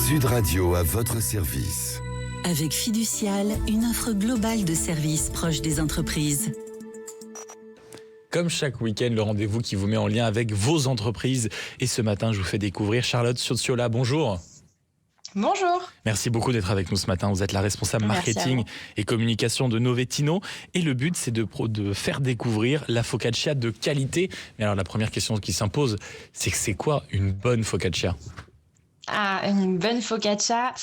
Sud Radio à votre service. Avec Fiducial, une offre globale de services proche des entreprises. Comme chaque week-end, le rendez-vous qui vous met en lien avec vos entreprises. Et ce matin, je vous fais découvrir Charlotte Sociola. Bonjour. Bonjour. Merci beaucoup d'être avec nous ce matin. Vous êtes la responsable marketing et communication de Novetino. Et le but, c'est de faire découvrir la focaccia de qualité. Mais alors, la première question qui s'impose, c'est quoi une bonne focaccia ? Une bonne focaccia,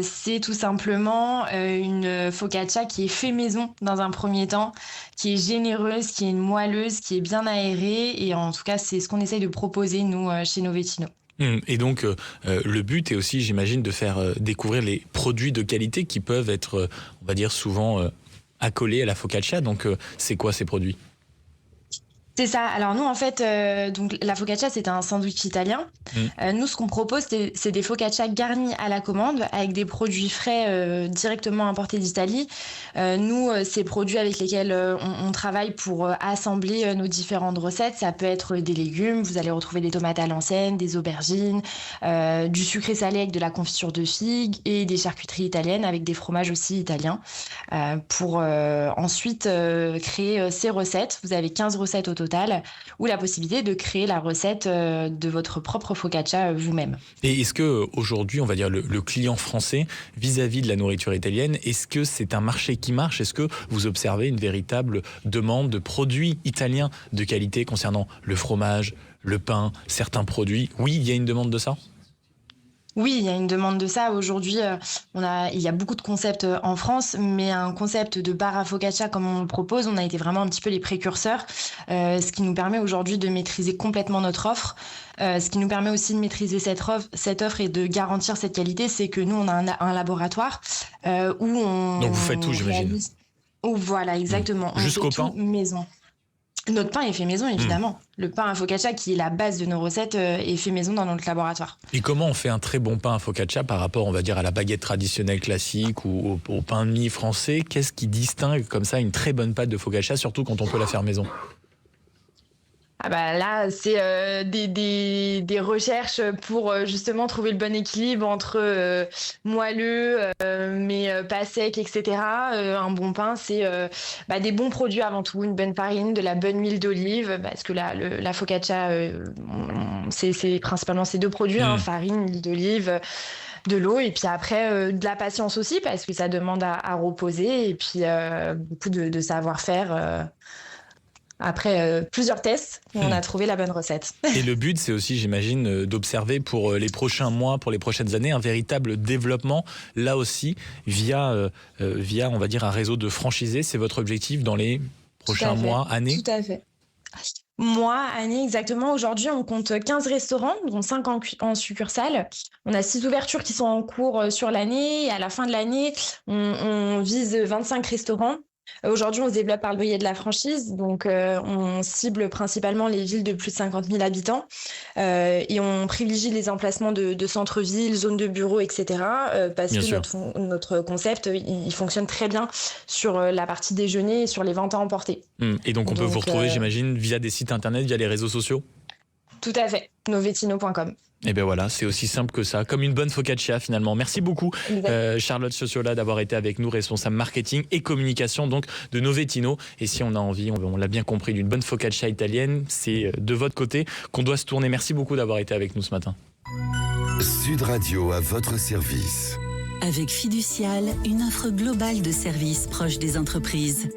c'est tout simplement une focaccia qui est fait maison dans un premier temps, qui est généreuse, qui est moelleuse, qui est bien aérée. Et en tout cas, c'est ce qu'on essaye de proposer, nous, chez Novetino. Et donc, le but est aussi, j'imagine, de faire découvrir les produits de qualité qui peuvent être, on va dire, souvent accolés à la focaccia. Donc, c'est quoi ces produits ? C'est ça. Alors nous, en fait, donc la focaccia, c'est un sandwich italien. Nous, ce qu'on propose, c'est des focaccias garnies à la commande avec des produits frais directement importés d'Italie. Nous, ces produits avec lesquels on travaille pour assembler nos différentes recettes, ça peut être des légumes. Vous allez retrouver des tomates à l'ancienne, des aubergines, du sucré salé avec de la confiture de figues et des charcuteries italiennes avec des fromages aussi italiens. Pour ensuite créer ces recettes. Vous avez 15 recettes au total, ou la possibilité de créer la recette de votre propre focaccia vous-même. Et est-ce que aujourd'hui, on va dire le client français vis-à-vis de la nourriture italienne, est-ce que c'est un marché qui marche ? Est-ce que vous observez une véritable demande de produits italiens de qualité concernant le fromage, le pain, certains produits ? Oui, il y a une demande de ça ? Oui, il y a une demande de ça. Aujourd'hui, il y a beaucoup de concepts en France, mais un concept de bar à focaccia comme on le propose, on a été vraiment un petit peu les précurseurs, ce qui nous permet aujourd'hui de maîtriser complètement notre offre. Ce qui nous permet aussi de maîtriser cette offre et de garantir cette qualité, c'est que nous, on a un laboratoire où on... Donc vous faites tout, j'imagine. Voilà, exactement. Jusqu'au pain maison. Notre pain est fait maison, évidemment. Le pain à focaccia, qui est la base de nos recettes, est fait maison dans notre laboratoire. Et comment on fait un très bon pain à focaccia par rapport, on va dire, à la baguette traditionnelle classique ou au pain de mie français ? Qu'est-ce qui distingue comme ça une très bonne pâte de focaccia, surtout quand on peut la faire maison ? Là, c'est des recherches pour justement trouver le bon équilibre entre moelleux, mais pas sec, etc. Un bon pain, c'est des bons produits avant tout, une bonne farine, de la bonne huile d'olive, parce que la focaccia, c'est principalement ces deux produits, farine, huile d'olive, de l'eau, et puis après de la patience aussi, parce que ça demande à reposer, et puis beaucoup de savoir-faire. Après plusieurs tests, on a trouvé la bonne recette. Et le but, c'est aussi, j'imagine, d'observer pour les prochains mois, pour les prochaines années, un véritable développement, là aussi, via on va dire, un réseau de franchisés. C'est votre objectif dans les prochains mois, années ? Tout à fait. Mois, années, exactement. Aujourd'hui, on compte 15 restaurants, dont 5 en succursale. On a 6 ouvertures qui sont en cours sur l'année. Et à la fin de l'année, on vise 25 restaurants. Aujourd'hui, on se développe par le biais de la franchise, donc on cible principalement les villes de plus de 50 000 habitants et on privilégie les emplacements de centre-ville, zones de bureaux, etc. Parce que notre concept, il fonctionne très bien sur la partie déjeuner et sur les ventes à emporter. Et donc on peut vous retrouver, j'imagine, via des sites internet, via les réseaux sociaux ? Tout à fait, novetino.com. Et bien voilà, c'est aussi simple que ça, comme une bonne focaccia finalement. Merci beaucoup Charlotte Sociola d'avoir été avec nous, responsable marketing et communication donc de Novetino. Et si on a envie, on l'a bien compris, d'une bonne focaccia italienne, c'est de votre côté qu'on doit se tourner. Merci beaucoup d'avoir été avec nous ce matin. Sud Radio à votre service. Avec Fiducial, une offre globale de services proche des entreprises.